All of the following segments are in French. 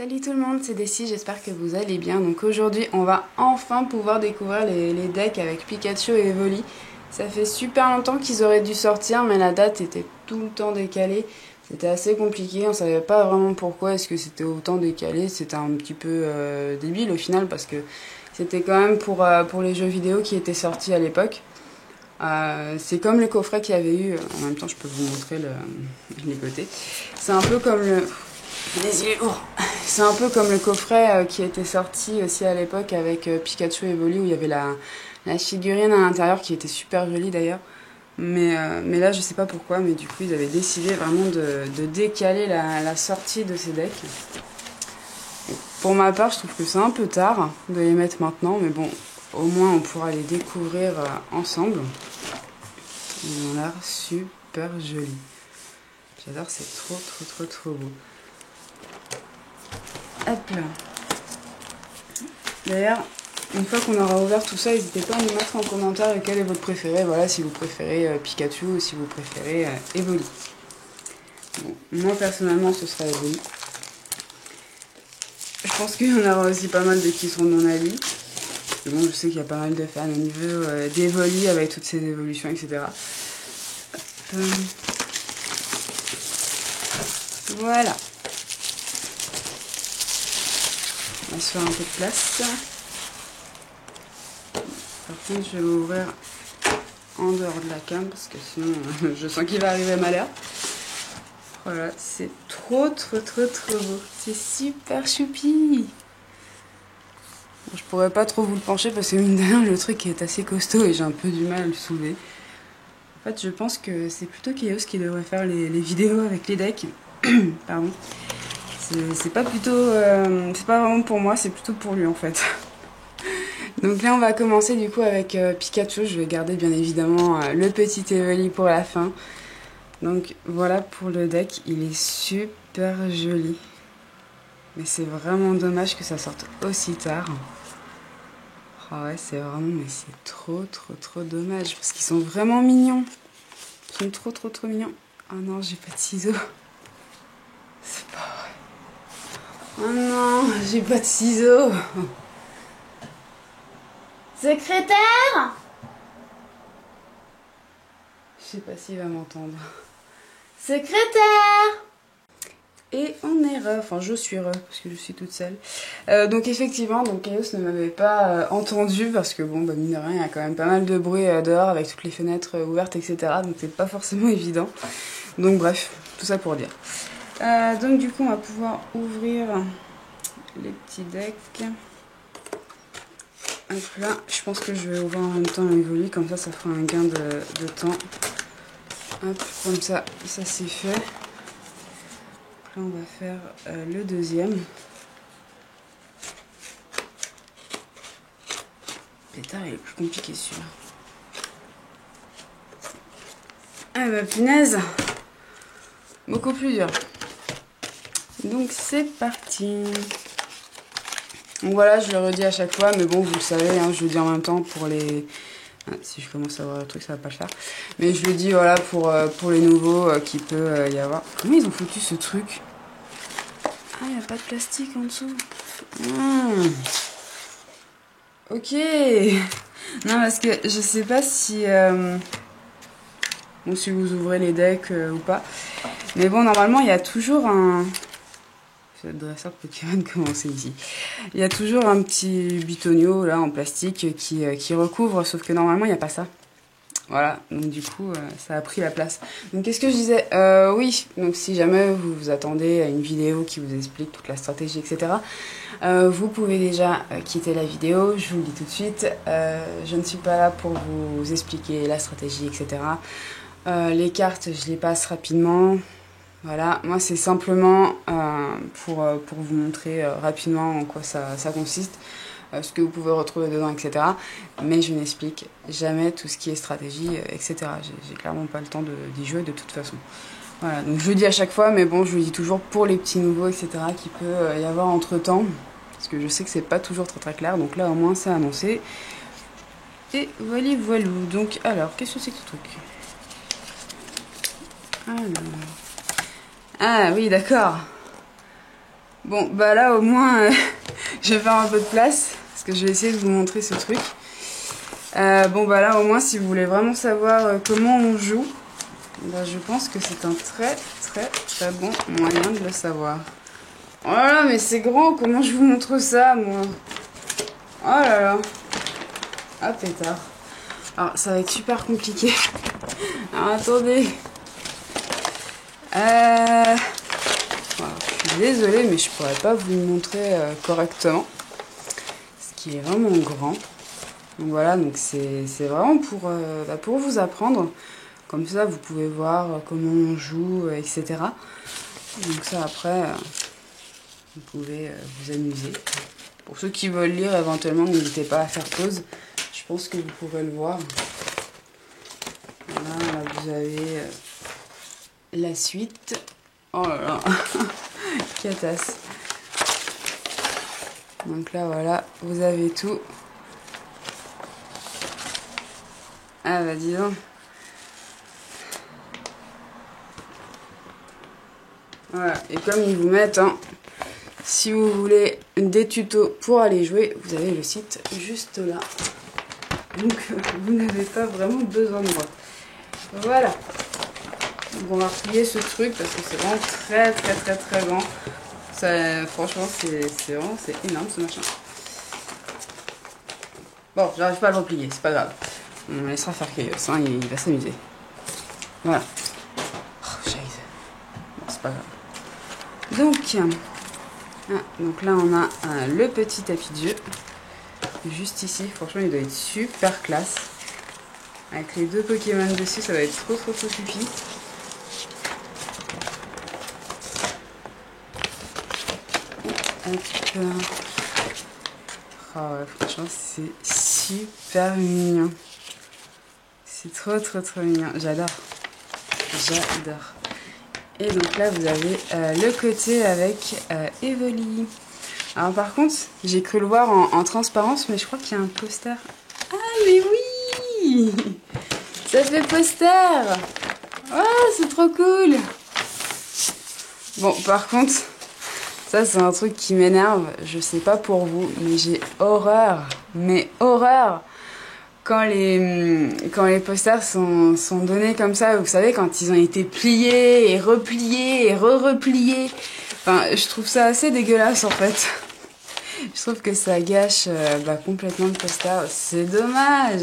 Salut tout le monde, c'est Desi, j'espère que vous allez bien. Donc aujourd'hui on va enfin pouvoir découvrir les decks avec Pikachu et Evoli. Ça fait super longtemps qu'ils auraient dû sortir mais la date était tout le temps décalée. C'était assez compliqué, on savait pas vraiment pourquoi est-ce que c'était autant décalé. C'était un petit peu débile au final parce que c'était quand même pour les jeux vidéo qui étaient sortis à l'époque. C'est comme le coffret qu'il y avait eu, en même temps je peux vous montrer les côtés. C'est un peu comme le... C'est un peu comme le coffret qui était sorti aussi à l'époque avec Pikachu et Evoli où il y avait la figurine à l'intérieur qui était super jolie d'ailleurs. Mais là je sais pas pourquoi, mais du coup ils avaient décidé vraiment de décaler la sortie de ces decks. Et pour ma part je trouve que c'est un peu tard de les mettre maintenant, mais bon, au moins on pourra les découvrir ensemble. Ils ont l'air super jolis. J'adore, c'est trop beau. Hop là. D'ailleurs, une fois qu'on aura ouvert tout ça, n'hésitez pas à nous mettre en commentaire lequel est votre préféré. Voilà, si vous préférez Pikachu ou si vous préférez Evoli. Bon, moi personnellement, ce sera Evoli. Je pense qu'il y en aura aussi pas mal de qui seront de mon avis. Mais bon, je sais qu'il y a pas mal de fans au niveau d'Evoli avec toutes ces évolutions, etc. Voilà. On va se faire un peu de place. Par contre, je vais l'ouvrir en dehors de la cam parce que sinon, je sens qu'il va arriver à malheur. Voilà, c'est trop beau. C'est super choupi. Bon, je pourrais pas trop vous le pencher parce que mine de rien, le truc est assez costaud et j'ai un peu du mal à le soulever. En fait, je pense que c'est plutôt Chaos qui devrait faire les vidéos avec les decks. Pardon. C'est pas vraiment pour moi, c'est plutôt pour lui en fait. Donc là on va commencer du coup avec Pikachu. Je vais garder bien évidemment le petit Evoli pour la fin. Donc voilà pour le deck, il est super joli. Mais c'est vraiment dommage que ça sorte aussi tard. Oh ouais, c'est vraiment, mais c'est trop dommage parce qu'ils sont vraiment mignons. Ils sont trop mignons. Oh non, j'ai pas de ciseaux. C'est pas vrai. Oh non, j'ai pas de ciseaux. Secrétaire? Je sais pas s'il va m'entendre. Secrétaire? Et on est heureux, enfin je suis heureux parce que je suis toute seule. Donc effectivement, donc Chaos ne m'avait pas entendu parce que bon, bah mine de rien, il y a quand même pas mal de bruit dehors avec toutes les fenêtres ouvertes, etc. Donc c'est pas forcément évident. Donc bref, tout ça pour dire. Donc du coup, on va pouvoir ouvrir les petits decks. Hop là, je pense que je vais ouvrir en même temps Evoli, comme ça fera un gain de temps. Hop, comme ça c'est fait. Là on va faire le deuxième. Pétard, il est plus compliqué celui-là. Ah bah punaise, beaucoup plus dur. Donc c'est parti. Donc voilà, je le redis à chaque fois, mais bon, vous le savez, hein, je le dis en même temps pour les... Ah, si je commence à voir le truc, ça va pas le faire. Mais je le dis, voilà, pour les nouveaux qui peut y avoir. Comment ils ont foutu ce truc? Ah, il n'y a pas de plastique en dessous. Ok. Non, parce que je sais pas si... Bon, si vous ouvrez les decks ou pas. Mais bon, normalement, il y a toujours un... Le dresseur Pokémon commencer ici. Il y a toujours un petit bitonio là en plastique qui recouvre, sauf que normalement il n'y a pas ça. Voilà, donc du coup ça a pris la place. Donc qu'est-ce que je disais? Oui, donc si jamais vous vous attendez à une vidéo qui vous explique toute la stratégie, etc. Vous pouvez déjà quitter la vidéo, je vous le dis tout de suite. Je ne suis pas là pour vous expliquer la stratégie, etc. Les cartes, je les passe rapidement. Voilà, moi c'est simplement pour vous montrer rapidement en quoi ça consiste, ce que vous pouvez retrouver dedans, etc. Mais je n'explique jamais tout ce qui est stratégie, etc. J'ai clairement pas le temps d'y jouer de toute façon. Voilà, donc je le dis à chaque fois, mais bon, je le dis toujours pour les petits nouveaux, etc. qui peut y avoir entre temps, parce que je sais que c'est pas toujours très clair, donc là au moins c'est annoncé. Et voilà. Donc alors, qu'est-ce que c'est que ce truc? Alors... Ah oui, d'accord. Bon, bah là au moins, je vais faire un peu de place, parce que je vais essayer de vous montrer ce truc. Bon, bah là au moins, si vous voulez vraiment savoir comment on joue, bah, je pense que c'est un très bon moyen de le savoir. Oh là là, mais c'est grand, comment je vous montre ça, moi? Oh là là. Ah, pétard. Alors, ça va être super compliqué. Alors, attendez. Alors, je suis désolée, mais je pourrais pas vous le montrer correctement. Ce qui est vraiment grand. Donc voilà, donc c'est vraiment pour vous apprendre. Comme ça, vous pouvez voir comment on joue, etc. Donc ça, après, vous pouvez vous amuser. Pour ceux qui veulent lire, éventuellement, n'hésitez pas à faire pause. Je pense que vous pourrez le voir. Voilà, là, vous avez la suite. Oh là là, catasse. Donc là, voilà, vous avez tout. Ah bah dis donc. Voilà, et comme ils vous mettent, hein, si vous voulez des tutos pour aller jouer, vous avez le site juste là. Donc vous n'avez pas vraiment besoin de moi. Voilà. Donc on va replier ce truc parce que c'est vraiment très grand. Ça, franchement, c'est énorme ce machin. Bon, j'arrive pas à le replier, c'est pas grave. On laissera faire Chaos, hein, il va s'amuser. Voilà. Oh, Scheiße. Bon, c'est pas grave. Donc là on a le petit tapis de jeu. Juste ici, franchement il doit être super classe. Avec les deux Pokémon dessus, ça va être trop pipi. Oh ouais, franchement c'est super mignon. C'est trop mignon, j'adore. Et donc là vous avez le côté avec Evoli. Alors par contre, j'ai cru le voir en transparence, mais je crois qu'il y a un poster. Ah mais oui, ça fait poster. Oh, c'est trop cool. Bon, par contre, ça c'est un truc qui m'énerve. Je sais pas pour vous, mais j'ai horreur. Mais horreur quand les posters sont donnés comme ça. Vous savez, quand ils ont été pliés et repliés et re-repliés. Enfin, je trouve ça assez dégueulasse en fait. Je trouve que ça gâche complètement le poster. C'est dommage.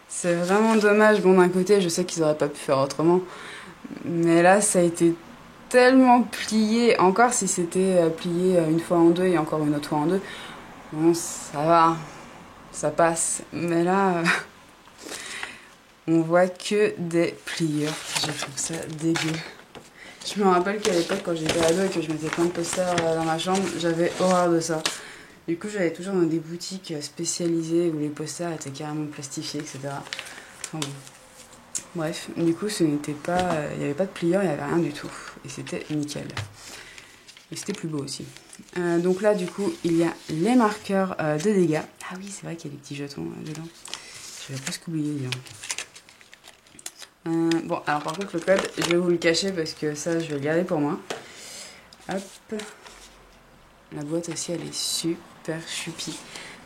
C'est vraiment dommage. Bon, d'un côté, je sais qu'ils auraient pas pu faire autrement. Mais là, ça a été tellement plié. Encore si c'était plié une fois en deux et encore une autre fois en deux. Bon, ça va. Ça passe. Mais là, on voit que des pliures. Je trouve ça dégueu. Je me rappelle qu'à l'époque, quand j'étais ado et que je mettais plein de posters dans ma chambre, j'avais horreur de ça. Du coup, j'allais toujours dans des boutiques spécialisées où les posters étaient carrément plastifiés, etc. Enfin, bon. Bref, du coup, ce n'était pas, il n'y avait pas de plieur, il n'y avait rien du tout. Et c'était nickel. Et c'était plus beau aussi. Donc là, du coup, il y a les marqueurs de dégâts. Ah oui, c'est vrai qu'il y a des petits jetons dedans. J'avais presque oublié. Bon, alors par contre, le code, je vais vous le cacher parce que ça, je vais le garder pour moi. Hop. La boîte aussi, elle est super choupi.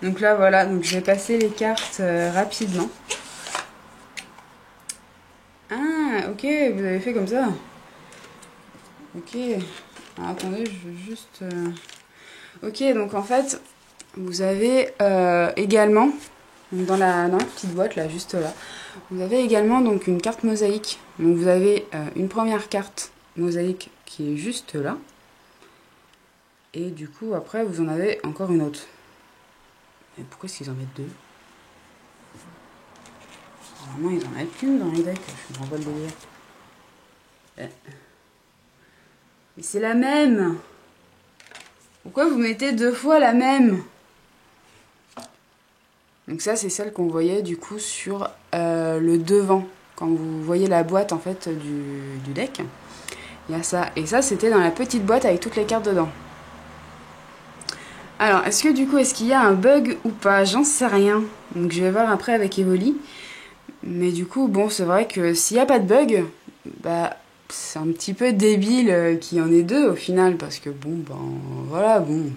Donc là, voilà, donc je vais passer les cartes rapidement. Ah, ok, vous avez fait comme ça. Ok. Alors, attendez, je veux juste... Ok, donc en fait, vous avez également, dans la petite boîte, là, juste là, vous avez également donc une carte mosaïque. Donc vous avez une première carte mosaïque qui est juste là. Et du coup, après, vous en avez encore une autre. Mais pourquoi est-ce qu'ils en mettent deux? Normalement, ils en mettent qu'une dans les decks. Je comprends pas le délire. Mais c'est la même. Pourquoi vous mettez deux fois la même? Donc ça, c'est celle qu'on voyait du coup sur le devant. Quand vous voyez la boîte en fait du deck. Il y a ça. Et ça, c'était dans la petite boîte avec toutes les cartes dedans. Alors, est-ce que du coup, est-ce qu'il y a un bug ou pas? J'en sais rien. Donc je vais voir après avec Evoli. Mais du coup, bon, c'est vrai que s'il n'y a pas de bug, bah, c'est un petit peu débile qu'il y en ait deux au final, parce que bon, ben voilà, bon.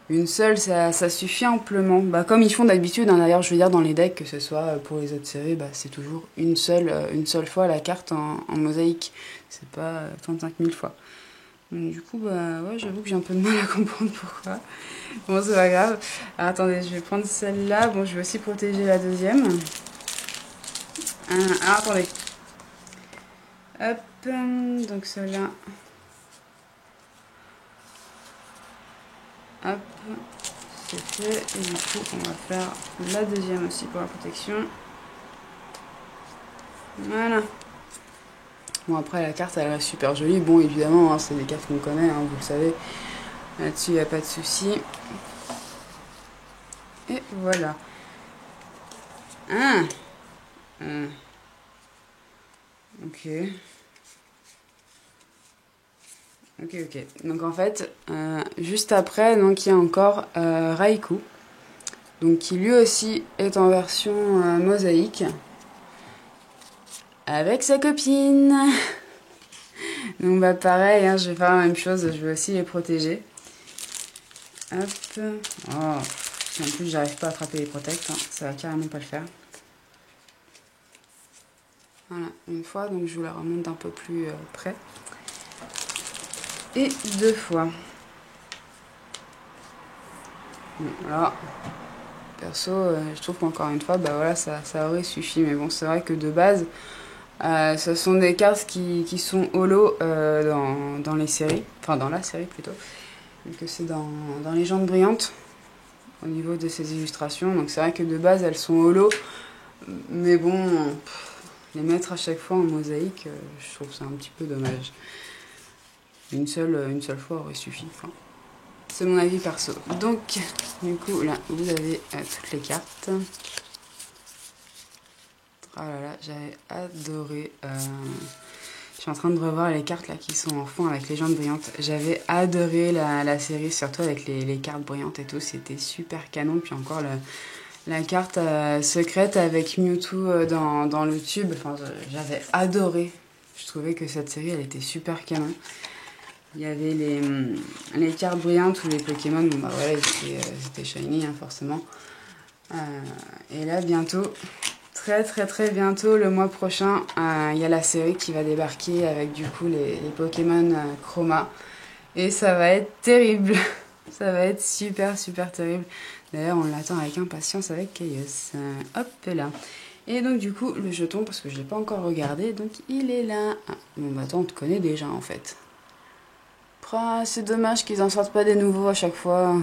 Une seule, ça suffit amplement. Bah, comme ils font d'habitude, hein, d'ailleurs, je veux dire, dans les decks, que ce soit pour les autres séries, bah, c'est toujours une seule fois la carte en mosaïque. C'est pas 35 000 fois. Donc, du coup, bah, ouais, j'avoue que j'ai un peu de mal à comprendre pourquoi. Bon, c'est pas grave. Alors, attendez, je vais prendre celle-là. Bon, je vais aussi protéger la deuxième. Alors, attendez. Hop, donc celle-là. Hop, c'est fait. Et du coup, on va faire la deuxième aussi pour la protection. Voilà. Bon, après, la carte, elle reste super jolie. Bon, évidemment, hein, c'est des cartes qu'on connaît, hein, vous le savez. Là-dessus, il n'y a pas de souci. Et voilà. Ah, ok. Ok. Donc, en fait, juste après, donc, il y a encore Raikou. Donc, qui lui aussi est en version mosaïque. Avec sa copine. Donc bah pareil, hein, je vais faire la même chose, je vais aussi les protéger. Hop. Oh. Si en plus j'arrive pas à attraper les protects, hein, ça va carrément pas le faire. Voilà, une fois, donc je vous la remonte d'un peu plus près. Et deux fois. Bon, voilà. Perso, je trouve qu'encore une fois, bah voilà, ça aurait suffi. Mais bon, c'est vrai que de base, ce sont des cartes qui sont holo dans les séries. Enfin, dans la série plutôt. Vu que c'est dans Légendes brillantes. Au niveau de ces illustrations. Donc c'est vrai que de base, elles sont holo. Mais bon, les mettre à chaque fois en mosaïque, je trouve ça un petit peu dommage. Une seule fois aurait suffi. Enfin, c'est mon avis perso. Donc, du coup, là, vous avez toutes les cartes. Ah là là, j'avais adoré. Je suis en train de revoir les cartes là qui sont en fond avec Légendes brillantes. J'avais adoré la série, surtout avec les cartes brillantes et tout. C'était super canon. Puis encore la carte secrète avec Mewtwo dans le tube. Enfin, j'avais adoré. Je trouvais que cette série, elle était super canon. Il y avait les cartes brillantes ou les Pokémon. Bon, bah voilà, ils étaient shiny, hein, forcément. Et là, bientôt, très bientôt, le mois prochain, il y a la série qui va débarquer avec du coup les Pokémon Chroma. Et ça va être terrible. Ça va être super terrible. D'ailleurs, on l'attend avec impatience avec Chaos. Hop là. Et donc du coup, le jeton, parce que je ne l'ai pas encore regardé, donc il est là. Ah, bon bah attends, on te connaît déjà en fait. C'est dommage qu'ils en sortent pas des nouveaux à chaque fois.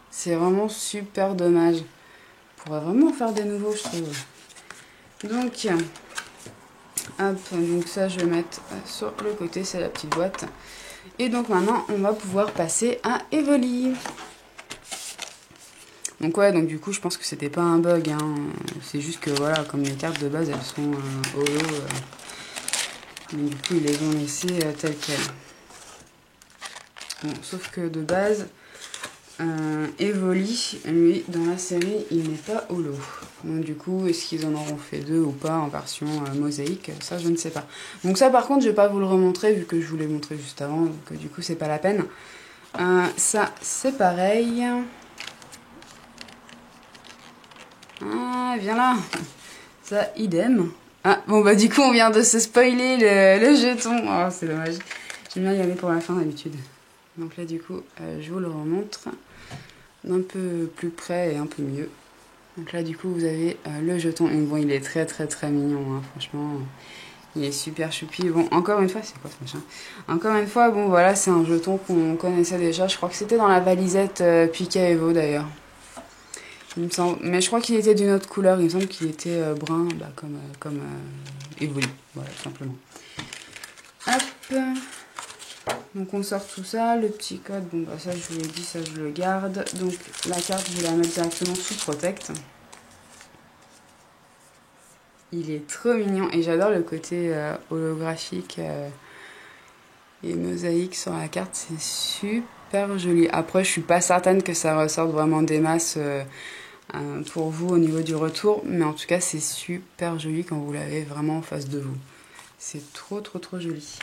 C'est vraiment super dommage. On pourrait vraiment faire des nouveaux, je trouve. Donc, hop, donc ça je vais mettre sur le côté, c'est la petite boîte. Et donc maintenant, on va pouvoir passer à Evoli. Donc ouais, donc du coup, je pense que c'était pas un bug, hein. C'est juste que voilà, comme les cartes de base, elles sont holo. Donc du coup, ils les ont laissées telles quelles. Bon, sauf que de base, Evoli, lui, dans la série, il n'est pas holo. Donc du coup, est-ce qu'ils en auront fait deux ou pas en version mosaïque? Ça, je ne sais pas. Donc ça, par contre, je vais pas vous le remontrer, vu que je vous l'ai montré juste avant. Donc du coup, c'est pas la peine. Ça, c'est pareil. Ah, viens là. Ça, idem. Ah, bon, bah du coup, on vient de se spoiler le jeton. Oh, c'est dommage. J'aime bien y aller pour la fin, d'habitude. Donc là, du coup, je vous le remontre d'un peu plus près et un peu mieux. Donc là, du coup, vous avez le jeton. Donc bon, il est très mignon, hein, franchement. Il est super choupi. Bon, encore une fois, c'est quoi ce machin? Encore une fois, bon, voilà, c'est un jeton qu'on connaissait déjà. Je crois que c'était dans la valisette Pika Evo, d'ailleurs. Il me semble. Mais je crois qu'il était d'une autre couleur. Il me semble qu'il était brun, bah, comme Evoli. Voilà, tout simplement. Hop. Donc on sort tout ça, le petit code, bon bah ça je vous l'ai dit, ça je le garde. Donc la carte je vais la mettre directement sous Protect. Il est trop mignon et j'adore le côté holographique et mosaïque sur la carte, c'est super joli. Après je suis pas certaine que ça ressorte vraiment des masses pour vous au niveau du retour. Mais en tout cas, c'est super joli quand vous l'avez vraiment en face de vous. C'est trop joli.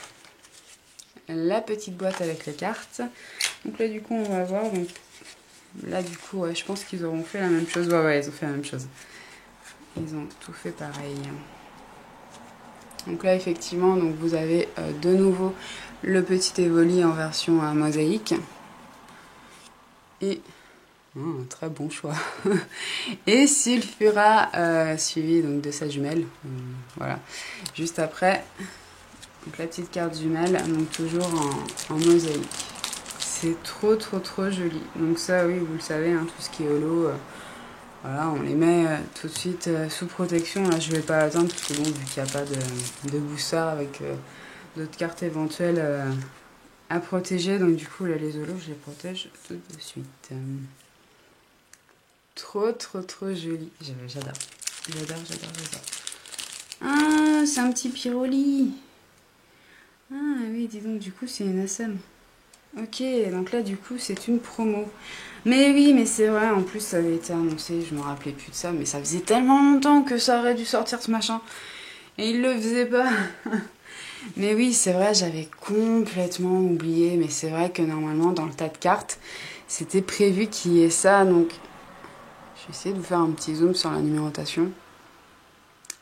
La petite boîte avec les cartes. Donc là, du coup, on va voir. Donc, là, du coup, ouais, je pense qu'ils auront fait la même chose. Ouais, ils ont fait la même chose. Ils ont tout fait pareil. Donc là, effectivement, donc vous avez de nouveau le petit Evoli en version mosaïque. Et un très bon choix. Et Sulfura suivi donc de sa jumelle. Voilà. Juste après, donc la petite carte jumelle, donc toujours en mosaïque. C'est trop joli. Donc ça, oui, vous le savez, hein, tout ce qui est holo, voilà, on les met tout de suite sous protection. Là, je vais pas attendre parce que bon, vu qu'il n'y a pas de booster avec d'autres cartes éventuelles à protéger, donc du coup, là, les holos, je les protège tout de suite. Trop joli. J'adore. Ah, c'est un petit Pyroli. Ah oui, dis donc, du coup, c'est une SM. Ok, donc là, du coup, c'est une promo. Mais oui, mais c'est vrai, en plus, ça avait été annoncé, je me rappelais plus de ça, mais ça faisait tellement longtemps que ça aurait dû sortir, ce machin. Et il le faisait pas. Mais oui, c'est vrai, j'avais complètement oublié, mais c'est vrai que normalement, dans le tas de cartes, c'était prévu qu'il y ait ça, donc... Je vais essayer de vous faire un petit zoom sur la numérotation.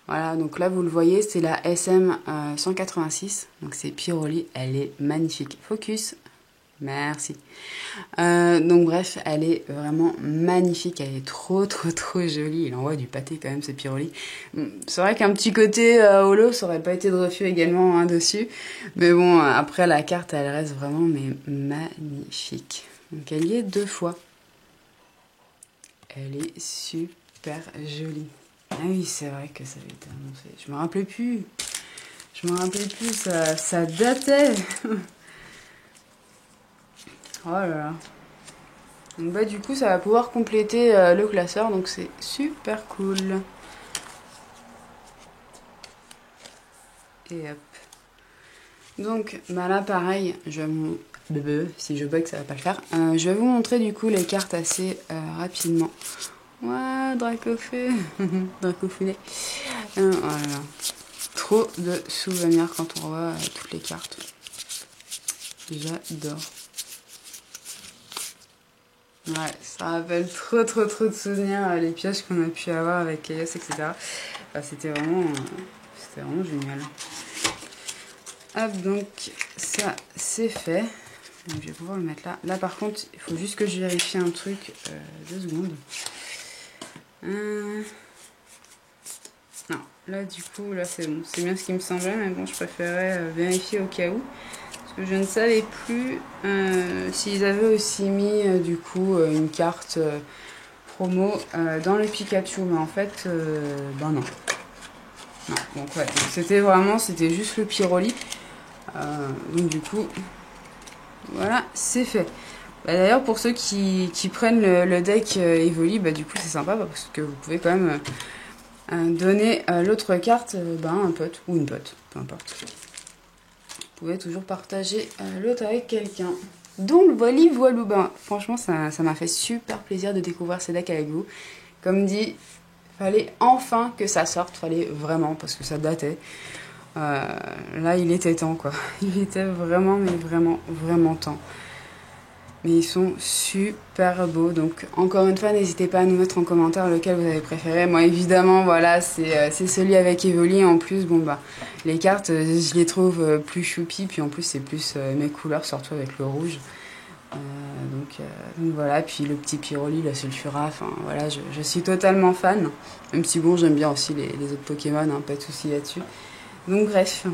Voilà, donc là, vous le voyez, c'est la SM 186, donc c'est Pyroli, elle est magnifique. Focus. Merci. Donc bref, elle est vraiment magnifique, elle est trop jolie. Il envoie du pâté quand même, ce Pyroli. C'est vrai qu'un petit côté holo, ça aurait pas été de refus également hein, dessus. Mais bon, après la carte, elle reste vraiment mais magnifique. Donc elle y est 2 fois. Elle est super jolie. Ah oui, c'est vrai que ça avait été annoncé. Je me rappelais plus, ça datait. Oh là là. Donc bah du coup ça va pouvoir compléter le classeur, donc c'est super cool. Et hop. Donc bah là pareil, je vais vous... si je bug ça va pas le faire. Je vais vous montrer du coup les cartes assez rapidement. Ouais, Dracofeu. Dracofoulet. Voilà. Trop de souvenirs quand on voit toutes les cartes. J'adore. Ouais, ça rappelle trop de souvenirs, les pièges qu'on a pu avoir avec Chaos, etc. Enfin, c'était vraiment génial. Hop, donc ça c'est fait. Donc, je vais pouvoir le mettre là. Là par contre, il faut juste que je vérifie un truc. 2 secondes. Non, là du coup, là c'est bon. C'est bien ce qui me semblait, mais bon, je préférais vérifier au cas où. Je ne savais plus s'ils avaient aussi mis du coup une carte promo dans le Pikachu, mais en fait, ben non. Non, donc ouais, c'était juste le Pyroli. Donc du coup, voilà, c'est fait. Bah, d'ailleurs, pour ceux qui prennent le deck Evoli, bah du coup c'est sympa parce que vous pouvez quand même donner l'autre carte à un pote ou une pote, peu importe. Vous pouvez toujours partager l'autre avec quelqu'un. Donc voilà, ben, franchement ça m'a fait super plaisir de découvrir ces decks avec vous. Comme dit, fallait enfin que ça sorte, fallait vraiment, parce que ça datait. Là il était temps quoi, il était vraiment, mais vraiment temps. Mais ils sont super beaux, donc encore une fois n'hésitez pas à nous mettre en commentaire lequel vous avez préféré. Moi évidemment voilà c'est celui avec Evoli. En plus bon bah les cartes je les trouve plus choupi, puis en plus c'est plus mes couleurs, surtout avec le rouge. Donc voilà, puis le petit Pyroli, la Sulfura, enfin voilà, je suis totalement fan. Même si bon j'aime bien aussi les autres Pokémon, hein, pas de soucis là-dessus. Donc bref.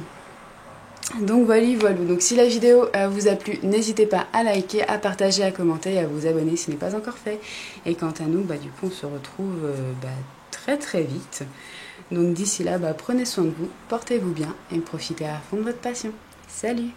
Donc voilà, donc si la vidéo vous a plu, n'hésitez pas à liker, à partager, à commenter et à vous abonner si ce n'est pas encore fait. Et quant à nous, bah, du coup on se retrouve très vite. Donc d'ici là, prenez soin de vous, portez-vous bien et profitez à fond de votre passion. Salut!